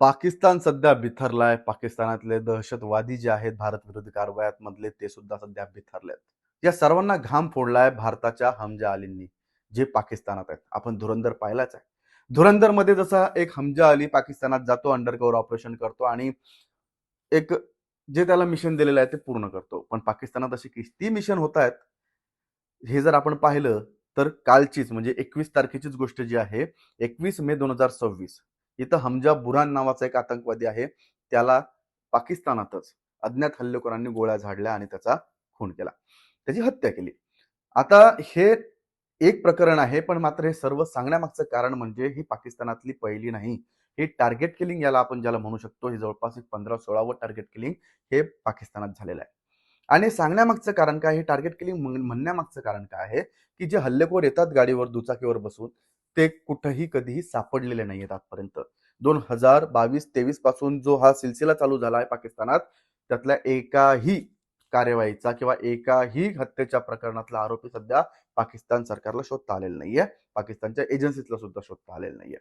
पाकिस्तान सध्या बिथरलाय. पाकिस्तानातले दहशतवादी जे आहेत भारत विरोधी कारवायात मधले ते सुद्धा सध्या बिथरलेत. या सर्वांना घाम फोडलाय भारताच्या हमजा अलींनी, जे पाकिस्तानात आहेत. आपण धुरंधर पाहिलाच आहे. धुरंधरमध्ये जसा एक हमजा अली पाकिस्तानात जातो, अंडरकव्हर ऑपरेशन करतो आणि एक जे त्याला मिशन दिलेलं आहे ते पूर्ण करतो. पण पाकिस्तानात अशी किती मिशन होत आहेत हे जर आपण पाहिलं तर कालचीच म्हणजे 21 तारखेचीच गोष्ट जी आहे, 21 मे 2026, इथं हमजा बुरहान नावाचा एक आतंकवादी आहे, त्याला पाकिस्तानातच अज्ञात हल्लेखोरांनी गोळ्या झाडल्या आणि त्याचा खून केला, त्याची हत्या केली. आता हे एक प्रकरण आहे, पण मात्र हे सर्व सांगण्यामागचं कारण म्हणजे ही पाकिस्तानातली पहिली नाही, हे टार्गेट किलिंग याला आपण ज्याला म्हणू शकतो, हे जवळपास एक 15-16वं टार्गेट किलिंग हे पाकिस्तानात झालेलं आहे. आणि सांगण्यामागचं कारण काय, हे टार्गेट किलिंग म्हणण्यामागचं कारण काय आहे, की जे हल्लेखोर येतात गाडीवर दुचाकीवर बसून, ते कुठंही कधीही सापडलेले नाही आहेत आजपर्यंत. 2022-23 पासून जो हा सिलसिला चालू झाला आहे पाकिस्तानात, त्यातल्या एकाही कार्यवाहीचा किंवा एकाही हत्येच्या प्रकरणातला आरोपी सध्या पाकिस्तान सरकारला शोधता आलेला नाहीये, पाकिस्तानच्या एजन्सीजला सुद्धा शोधता आलेलं नाहीये.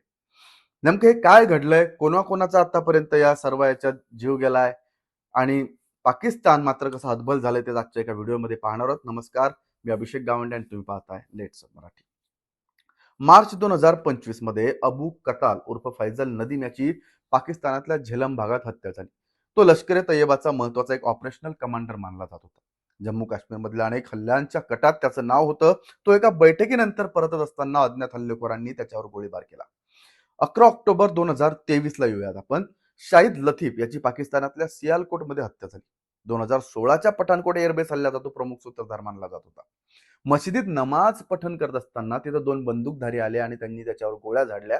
नेमकं हे काय घडलंय, कोणाकोणाचा आतापर्यंत या सर्व याच्यात जीव गेलाय आणि पाकिस्तान मात्र कसं हतबल झालंय ते आजच्या एका व्हिडिओमध्ये पाहणार आहोत. नमस्कार, मी अभिषेक गावंडे आणि तुम्ही पाहताय लेट्स मराठी. मार्च 2025 मध्ये अबू कताल उर्फ फैजल नदीम याची पाकिस्तानातल्या झेलम भागात हत्या झाली. तो लष्कर ए तय्यबाचा महत्वाचा एक ऑपरेशनल कमांडर मानला जात होता. जम्मू काश्मीर मधल्या अनेक हल्ल्यांच्या कटात त्याचं नाव होतं. तो एका बैठकीनंतर परतत असताना अज्ञात हल्लेखोरांनी त्याच्यावर गोळीबार केला. 11 ऑक्टोबर 2023 ला येऊयात आपण. शाहिद लतीफ याची पाकिस्तानातल्या सियालकोट मध्ये हत्या झाली. 2016च्या पठाणकोट एअरबेस हल्ल्याचा तो प्रमुख सूत्रधार मानला जात होता. मशिदीत नमाज पठण करत असताना तिथं 2 बंदूकधारी आले आणि त्यांनी त्याच्यावर गोळ्या झाडल्या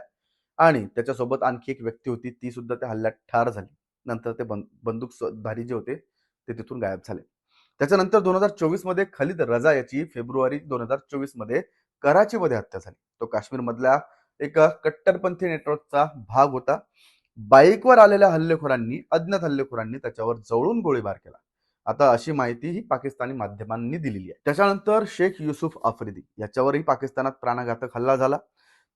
आणि त्याच्यासोबत आणखी एक व्यक्ती होती, ती सुद्धा त्या हल्ल्यात ठार झाली. नंतर ते बंदूकधारी जे होते ते तिथून गायब झाले. त्याच्यानंतर 2024 मध्ये खालिद रजा याची फेब्रुवारी 2024 मध्ये कराचीमध्ये हत्या झाली. तो काश्मीर मधल्या एका कट्टरपंथी नेटवर्कचा भाग होता. बाईकवर आलेल्या अज्ञात हल्लेखोरांनी त्याच्यावर जवळून गोळीबार केला. आता अशी माहिती ही पाकिस्तानी माध्यमांनी दिलेली आहे. त्याच्यानंतर शेख युसुफ आफ्रिदी याच्यावरही पाकिस्तानात प्राणघातक हल्ला झाला.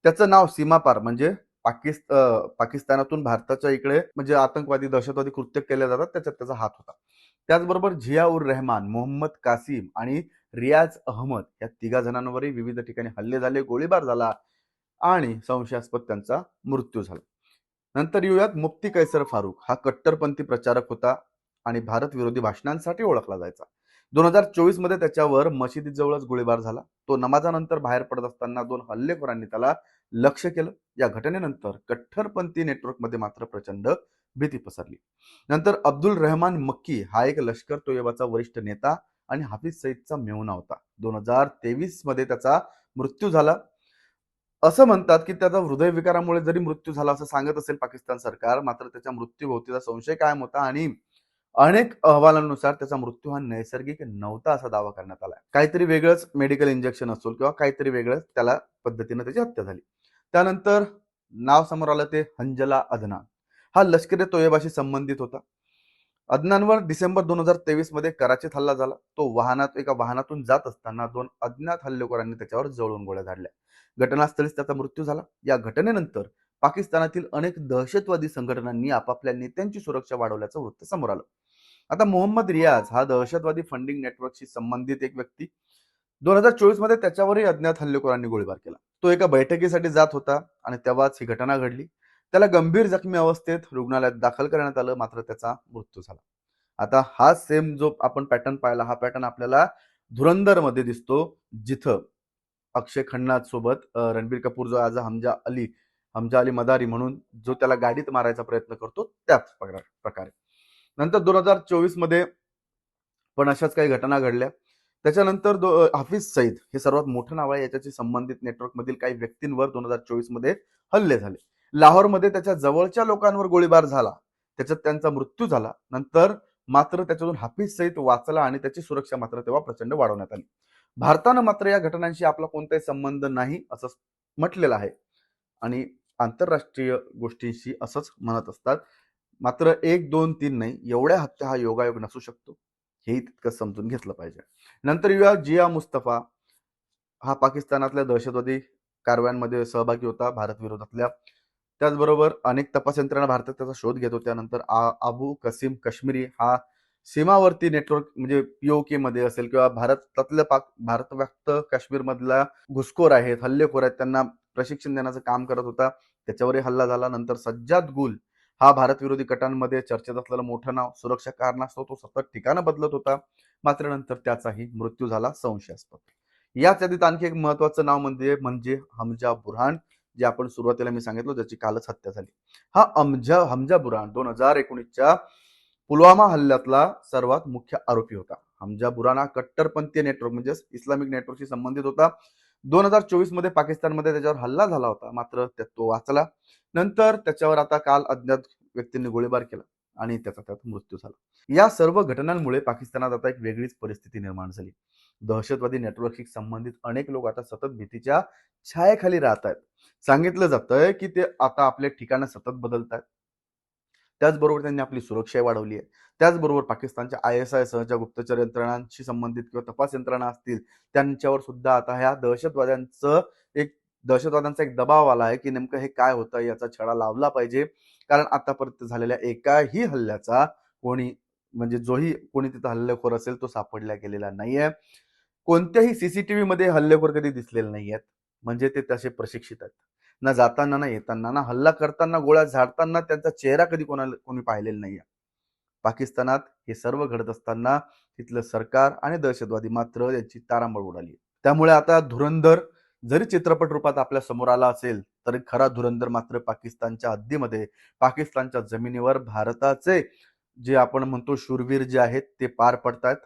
त्याचं नाव सीमापार म्हणजे पाकिस्तानातून भारताच्या इकडे म्हणजे आतंकवादी दहशतवादी कृत्य केले जातात, त्याच्यात त्याचा हात होता. त्याचबरोबर झिया उर रहमान, मोहम्मद कासिम आणि रियाज अहमद या 3 जणांवरही विविध ठिकाणी हल्ले झाले, गोळीबार झाला आणि संशयास्पद त्यांचा मृत्यू झाला. नंतर येऊयात मुफ्ती कैसर फारूक. हा कट्टरपंथी प्रचारक होता आणि भारत विरोधी भाषणांसाठी ओळखला जायचा. 2024 मध्ये त्याच्यावर मशिदीजवळच गोळीबार झाला. तो नमाजानंतर बाहेर पडत असताना 2 हल्लेखोरांनी त्याला लक्ष्य केलं. या घटनेनंतर कट्टरपंथी नेटवर्कमध्ये मात्र प्रचंड भीती पसरली. नंतर अब्दुल रहमान मक्की हा एक लष्कर तोयबाचा वरिष्ठ नेता आणि हाफिज सईदचा मेहुणा होता. 2023 मध्ये त्याचा मृत्यू झाला. असं म्हणतात की त्याचा हृदयविकारामुळे जरी मृत्यू झाला असं सांगत असेल पाकिस्तान सरकार, मात्र त्याच्या मृत्यूभोवतीचा संशय कायम होता आणि अनेक अहवालांनुसार त्याचा मृत्यू हा नैसर्गिक नव्हता असा दावा करण्यात आला. काहीतरी वेगळंच मेडिकल इंजेक्शन असेल किंवा काहीतरी वेगळंच त्याला पद्धतीने त्याची हत्या झाली. त्यानंतर नाव समोर आलं ते हंजला अदनान. हा लष्कर ए तोयबाशी संबंधित होता. अदनानवर डिसेंबर 2023 मध्ये कराचीत हल्ला झाला. तो एका वाहनातून जात असताना 2 अज्ञात हल्लेखोरांनी त्याच्यावर जळून गोळ्या झाडल्या. घटनास्थळीच त्याचा मृत्यू झाला. या घटनेनंतर पाकिस्तानातील अनेक दहशतवादी संघटनांनी आपापल्या नेत्यांची सुरक्षा वाढवल्याचं वृत्त समोर आलं. आता मोहम्मद रियाज हा दहशतवादी फंडिंग नेटवर्कशी संबंधित एक व्यक्ती. 2024 मध्ये त्याच्यावरही अज्ञात हल्लेखोरांनी गोळीबार केला. तो एका बैठकीसाठी जात होता आणि तेव्हाच ही घटना घडली. त्याला गंभीर जखमी अवस्थेत रुग्णालयात दाखल करण्यात आलं, मात्र त्याचा मृत्यू झाला. आता हा सेम जो आपण पॅटर्न पाहिला, हा पॅटर्न आपल्याला धुरंधर मध्ये दिसतो, जिथं अक्षय खन्नात सोबत रणबीर कपूर जो आज हमजा अली मदारी म्हणून जो त्याला गाडीत मारायचा प्रयत्न करतो त्याच प्रकारे. नंतर 2024 मध्ये पण अशाच काही घटना घडल्या. त्याच्यानंतर हाफिज सईद हे सर्वात मोठं नाव आहे. याच्याशी संबंधित नेटवर्क मधील काही व्यक्तींवर 2024 मध्ये हल्ले झाले. लाहोरमध्ये त्याच्या जवळच्या लोकांवर गोळीबार झाला, त्याच्यात त्यांचा मृत्यू झाला. नंतर मात्र त्याच्यातून हाफिज सईद वाचला आणि त्याची सुरक्षा मात्र तेव्हा प्रचंड वाढवण्यात आली. भारतानं मात्र या घटनांशी आपला कोणताही संबंध नाही असं म्हटलेलं आहे आणि आंतरराष्ट्रीय गोष्टींशी असंच म्हणत असतात. मात्र 1, 2, 3 नाही, एवढ्या हत्या हा योगायोग नसू शकतो, हेही तितकं समजून घेतलं पाहिजे. नंतर येऊया जिया मुस्तफा. हा पाकिस्तानातल्या दहशतवादी कारवायांमध्ये सहभागी होता भारत विरोधातल्या. त्याचबरोबर अनेक तपास यंत्रणा भारतात त्याचा शोध घेत होत्या. नंतर अबू कसीम काश्मीरी हा सीमावर्ती नेटवर्क म्हणजे पीओके मध्ये असेल किंवा भारत व्यक्त काश्मीर मधला घुसखोर आहेत, हल्लेखोर आहेत, त्यांना प्रशिक्षण देण्याचं काम करत होता. त्याच्यावरही हल्ला झाला. नंतर सज्जाद गुल हा भारत विरोधी गटांमध्ये चर्चेत असलेलं मोठं नाव, सुरक्षा कारणास्तव तो सतत ठिकाणं बदलत होता. मात्र नंतर त्याचाही मृत्यू झाला संशयास्पद. याच यादीत आणखी एक महत्वाचं नाव म्हणजे हमजा बुरहान, जे आपण सुरुवातीला मी सांगितलं ज्याची कालच हत्या झाली. हा हमजा बुरहान 2019च्या पुलवामा हल्ल्यातला सर्वात मुख्य आरोपी होता. हमजा बुरहान हा कट्टरपंथीय नेटवर्क म्हणजे इस्लामिक नेटवर्कशी संबंधित होता. 2024 मध्ये पाकिस्तानमध्ये त्याच्यावर हल्ला झाला होता, मात्र तो वाचला. नंतर त्याच्यावर आता काल अज्ञात व्यक्तींनी गोळीबार केला आणि त्यात मृत्यू झाला. या सर्व घटनांमुळे पाकिस्तानात आता एक वेगळीच परिस्थिती निर्माण झाली. दहशतवादी नेटवर्कशी संबंधित अनेक लोक आता सतत भीतीच्या छायेखाली राहत आहेत. सांगितलं जातंय की ते आता आपले ठिकाणं सतत बदलत आहेत. त्याचबरोबर त्यांनी आपली सुरक्षा वाढवली आहे. त्याचबरोबर पाकिस्तानच्या ISI सह ज्या गुप्तचर यंत्रणांशी संबंधित किंवा तपास यंत्रणा असतील त्यांच्यावर सुद्धा आता ह्या दहशतवाद्यांचा एक दबाव आला आहे की नेमकं हे काय होतं याचा छडा लावला पाहिजे. कारण आतापर्यंत झालेल्या एकाही हल्ल्याचा कोणी तिथं हल्लेखोर असेल तो सापडला गेलेला नाहीये. कोणत्याही सीसीटीव्ही मध्ये हल्लेखोर कधी दिसलेले नाहीयेत. म्हणजे ते तसे प्रशिक्षित आहेत. ना जाताना ना येताना ना हल्ला करताना गोळ्या झाडताना त्यांचा चेहरा कधी कोणी पाहिलेला नाहीये. पाकिस्तानात हे सर्व घडत असताना तिथलं सरकार आणि दहशतवादी मात्र यांची तारांबळ उडाली. त्यामुळे आता धुरंधर जरी चित्रपट रूपात आपल्या समोर आला असेल तरी खरा धुरंधर मात्र पाकिस्तानच्या हद्दीमध्ये, पाकिस्तानच्या जमिनीवर भारताचे जे आपण म्हणतो शूरवीर जे आहेत ते पार पडतात.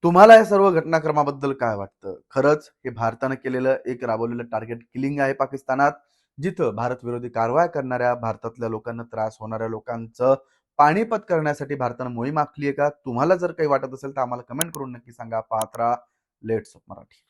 तुम्हाला या सर्व घटनाक्रमाबद्दल काय वाटतं? खरंच हे भारतानं राबवलेलं टार्गेट किलिंग आहे पाकिस्तानात, जिथं भारत विरोधी कारवाया करणाऱ्या भारतातल्या लोकांना त्रास होणाऱ्या लोकांचं पाणीपत करण्यासाठी भारतानं मोहीम आखली आहे का? तुम्हाला जर काही वाटत असेल तर आम्हाला कमेंट करून नक्की सांगा. पाहत राहा लेट्स मराठी.